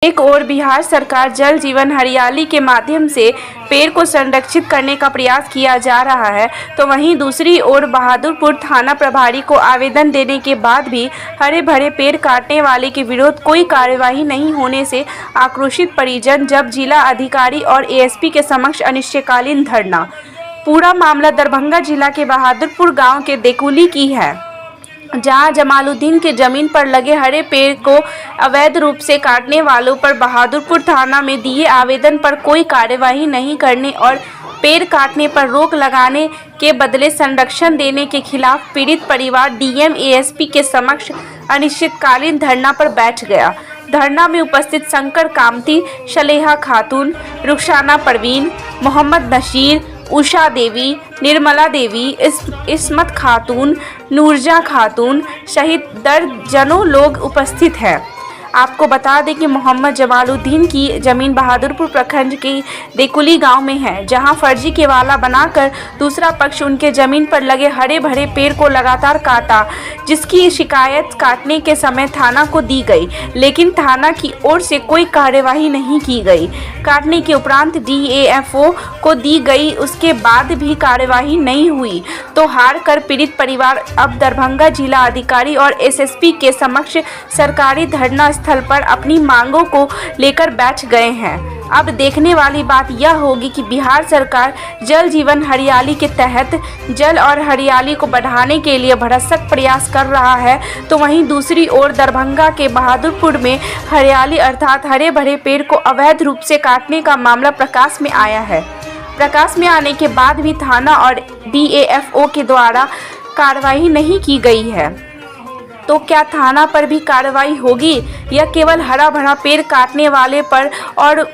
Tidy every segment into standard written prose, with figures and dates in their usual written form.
एक ओर बिहार सरकार जल जीवन हरियाली के माध्यम से पेड़ को संरक्षित करने का प्रयास किया जा रहा है, तो वहीं दूसरी ओर बहादुरपुर थाना प्रभारी को आवेदन देने के बाद भी हरे भरे पेड़ काटने वाले के विरुद्ध कोई कार्यवाही नहीं होने से आक्रोशित परिजन जब जिला अधिकारी और एएसपी के समक्ष अनिश्चितकालीन धरना। पूरा मामला दरभंगा जिला के बहादुरपुर गाँव के देकुली की है, जहां जमालुद्दीन के जमीन पर लगे हरे पेड़ को अवैध रूप से काटने वालों पर बहादुरपुर थाना में दिए आवेदन पर कोई कार्यवाही नहीं करने और पेड़ काटने पर रोक लगाने के बदले संरक्षण देने के खिलाफ पीड़ित परिवार डीएम एएसपी के समक्ष अनिश्चितकालीन धरना पर बैठ गया। धरना में उपस्थित शंकर कामती, सलेहा खातून, रुखसाना परवीन, मोहम्मद नशीर, उषा देवी, निर्मला देवी, इस्मत खातून, नूरजा खातून सहित दर्जनों लोग उपस्थित हैं। आपको बता दें कि मोहम्मद जमालुद्दीन की ज़मीन बहादुरपुर प्रखंड के देकुली गांव में है, जहां फर्जी केवाला बनाकर दूसरा पक्ष उनके ज़मीन पर लगे हरे भरे पेड़ को लगातार काटा, जिसकी शिकायत काटने के समय थाना को दी गई, लेकिन थाना की ओर से कोई कार्यवाही नहीं की गई। काटने के उपरांत डीएफओ को दी गई, उसके बाद भी कार्यवाही नहीं हुई, तो हार कर पीड़ित परिवार अब दरभंगा जिला अधिकारी और एसएसपी के समक्ष सरकारी धरना स्थल पर अपनी मांगों को लेकर बैठ गए हैं। अब देखने वाली बात यह होगी कि बिहार सरकार जल जीवन हरियाली के तहत जल और हरियाली को बढ़ाने के लिए भरसक प्रयास कर रहा है, तो वहीं दूसरी ओर दरभंगा के बहादुरपुर में हरियाली अर्थात हरे भरे पेड़ को अवैध रूप से काटने का मामला प्रकाश में आया है। प्रकाश में आने के बाद भी थाना और डीएफओ के द्वारा कार्रवाई नहीं की गई है, तो क्या थाना पर भी कार्रवाई होगी या केवल हरा भरा पेड़ काटने वाले पर? और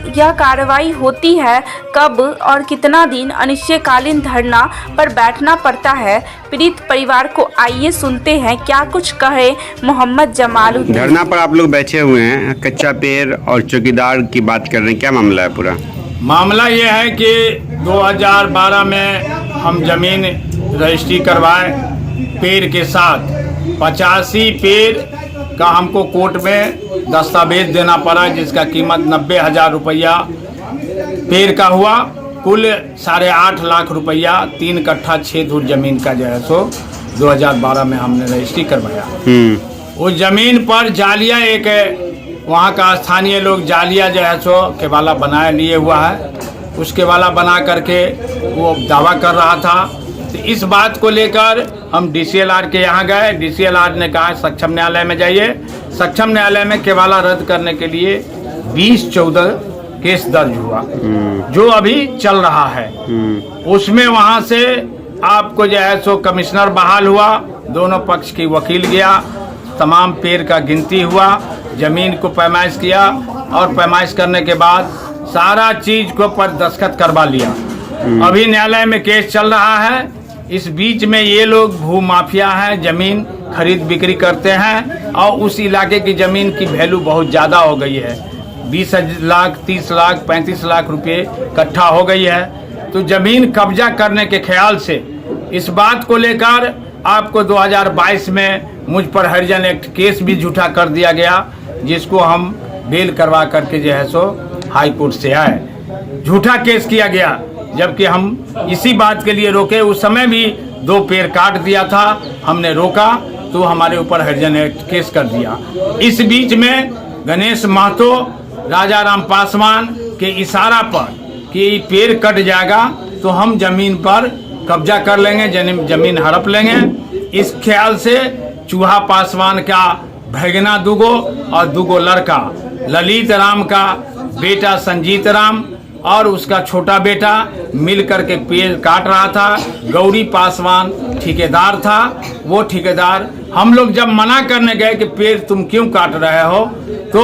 यह कार्रवाई होती है कब और कितना दिन? अनिश्चितकालीन धरना पर बैठना पड़ता है पीड़ित परिवार को। आइए सुनते हैं क्या कुछ कहे मोहम्मद जमालुद्दीन। धरना पर आप लोग बैठे हुए हैं, कच्चा पेड़ और चौकीदार की बात कर रहे हैं, क्या मामला है पूरा? मामला ये है कि 2012 में हम जमीन रजिस्ट्री करवाए पेड़ के साथ 85 पेड़ का हमको कोर्ट में दस्तावेज देना पड़ा, जिसका कीमत 90,000 रुपया पेड़ का हुआ। कुल 8.5 लाख रुपया 3 कट्ठा 6 धूर जमीन का जो है सो 2012 में हमने रजिस्ट्री करवाया। उस जमीन पर जालिया एक वहाँ का स्थानीय लोग जालिया जो है सो केवाला बनाए लिए हुआ है, उस केवाला बना करके वो दावा कर रहा था। तो इस बात को लेकर हम डीसीएलआर के यहाँ गए। डीसीएलआर ने कहा सक्षम न्यायालय में जाइए। सक्षम न्यायालय में केवाला रद्द करने के लिए 20-14 केस दर्ज हुआ, जो अभी चल रहा है। उसमें वहाँ से आपको जो है सो कमिश्नर बहाल हुआ, दोनों पक्ष की वकील गया, तमाम पेड़ का गिनती हुआ, जमीन को पैमाइश किया और पैमाइश करने के बाद सारा चीज को पर दस्तखत करवा लिया। अभी न्यायालय में केस चल रहा है। इस बीच में ये लोग भू माफिया हैं, जमीन खरीद बिक्री करते हैं और उस इलाके की जमीन की वैल्यू बहुत ज़्यादा हो गई है, 20 लाख 30 लाख 35 लाख रुपए इकट्ठा हो गई है। तो जमीन कब्जा करने के ख्याल से इस बात को लेकर आपको 2022 में मुझ पर हरिजन एक्ट केस भी झूठा कर दिया गया, जिसको हम बेल करवा करके जो है सो हाई कोर्ट से आए। झूठा केस किया गया, जबकि हम इसी बात के लिए रोके। उस समय भी 2 पेड़ काट दिया था, हमने रोका तो हमारे ऊपर हरिजन एक्ट केस कर दिया। इस बीच में गणेश महतो, राजा राम पासवान के इशारा पर कि पेड़ कट जाएगा तो हम जमीन पर कब्जा कर लेंगे, जमीन हड़प लेंगे। इस ख्याल से चूहा पासवान का भगना दुगो और दुगो लड़का, ललित राम का बेटा संजीत राम और उसका छोटा बेटा मिल करके पेड़ काट रहा था। गौरी पासवान ठेकेदार था। वो ठेकेदार, हम लोग जब मना करने गए कि पेड़ तुम क्यों काट रहे हो, तो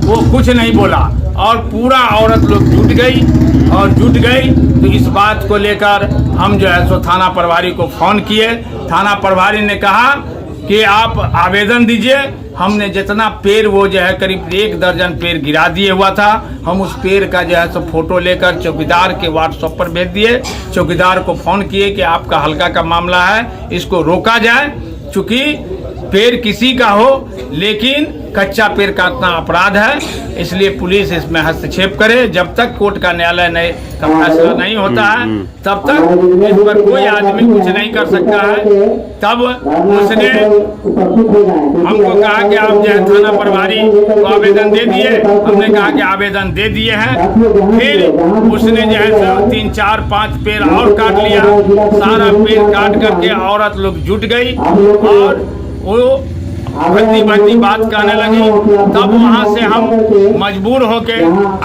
वो कुछ नहीं बोला और पूरा औरत लोग जुट गई। तो इस बात को लेकर हम जो है सो थाना प्रभारी को फोन किए। थाना प्रभारी ने कहा कि आप आवेदन दीजिए। हमने जितना पेड़ वो जो है करीब 1 दर्जन पेड़ गिरा दिए हुआ था, हम उस पेड़ का जो है सो फोटो लेकर चौकीदार के व्हाट्सएप पर भेज दिए। चौकीदार को फोन किए कि आपका हल्का का मामला है, इसको रोका जाए। चूँकि पेड़ किसी का हो, लेकिन कच्चा पेड़ काटना अपराध है, इसलिए पुलिस इसमें हस्तक्षेप करे। जब तक कोर्ट का न्यायालय का फैसला नहीं होता है तब तक इस पर कोई आदमी कुछ नहीं कर सकता है। तब उसने हमको कहा कि आप जो है थाना प्रभारी को आवेदन दे दिए। हमने कहा कि आवेदन दे दिए हैं। फिर उसने जो है 3, 4, 5 पेड़ और काट लिया। सारा पेड़ काट करके औरत लोग जुट गई और वो भद्दी बात कहने लगी। तब वहाँ से हम मजबूर होके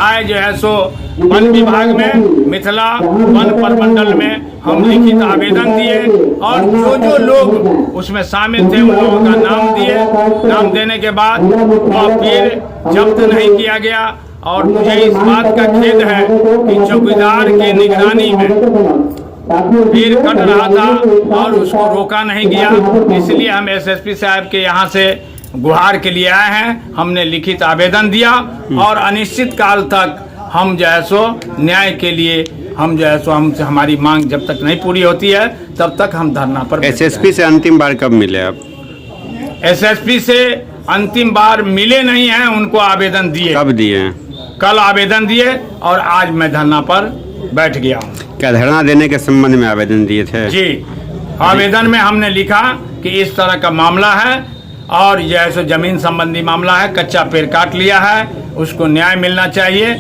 आए जो है सो वन विभाग में, मिथिला वन प्रमंडल में हम लिखित आवेदन दिए और जो लोग उसमें शामिल थे उन लोगों का नाम दिए। नाम देने के बाद वह पेड़ जब्त नहीं किया गया। और मुझे इस बात का खेद है कि चौकीदार के निगरानी में पेड़ कट रहा था और उसको रोका नहीं गया। इसलिए हम एसएसपी साहब के यहाँ से गुहार के लिए आए हैं। हमने लिखित आवेदन दिया और अनिश्चित काल तक हम जो है सो न्याय के लिए हम जो है सो हमारी मांग जब तक नहीं पूरी होती है तब तक हम धरना पर। एसएसपी से अंतिम बार कब मिले आप? एसएसपी से अंतिम बार मिले नहीं हैं, उनको आवेदन दिए। कब दिए? कल आवेदन दिए और आज मैं धरना पर बैठ गया हूँ। क्या धरना देने के संबंध में आवेदन दिए थे? जी, आवेदन में हमने लिखा कि इस तरह का मामला है और जो है सो जमीन संबंधी मामला है, कच्चा पेड़ काट लिया है, उसको न्याय मिलना चाहिए।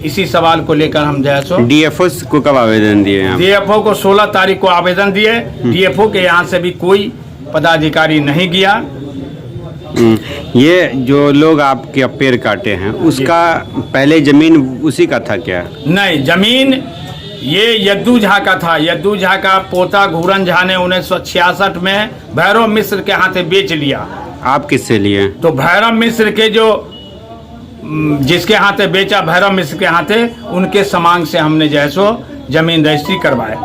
इसी सवाल को लेकर हम जो है सो डीएफओ को कब आवेदन दिए? डीएफओ को 16 तारीख को आवेदन दिए। डीएफओ के यहाँ से भी कोई पदाधिकारी नहीं गया। ये जो लोग आपके पेड़ काटे हैं उसका पहले जमीन उसी का था क्या? नहीं, जमीन ये यद्दू झा का था। यद्दू झा का पोता घूरन झा ने 1966 में भैरव मिश्र के हाथे बेच लिया। आप किससे लिए? तो भैरव मिश्र के जो जिसके हाथे बेचा, भैरव मिश्र के हाथे, उनके समांग से हमने जो है सो जमीन रजिस्ट्री करवाए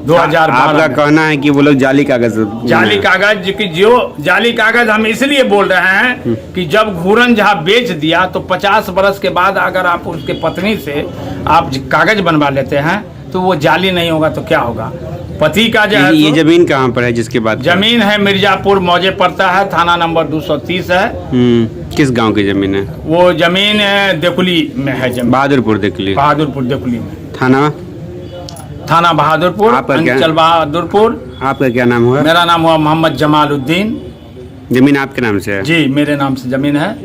2012। आपका कहना है कि वो लोग जाली कागज जो जाली कागज हम इसलिए बोल रहे हैं कि जब घूरन झा बेच दिया तो 50 बरस के बाद अगर आप उसके पत्नी से आप कागज बनवा लेते हैं तो वो जाली नहीं होगा तो क्या होगा? पति का जो है। ये जमीन कहाँ पर है जिसके बाद? जमीन है मिर्जापुर मौजे पड़ता है, थाना नंबर 230 है। किस गांव की जमीन है? वो जमीन देकुली में है। जमीन बहादुरपुर देकुली में। थाना बहादुरपुर, अंचल बहादुरपुर। आपका क्या नाम हुआ? मेरा नाम हुआ मोहम्मद जमालुद्दीन। जमीन आपके नाम से है? जी, मेरे नाम से जमीन है।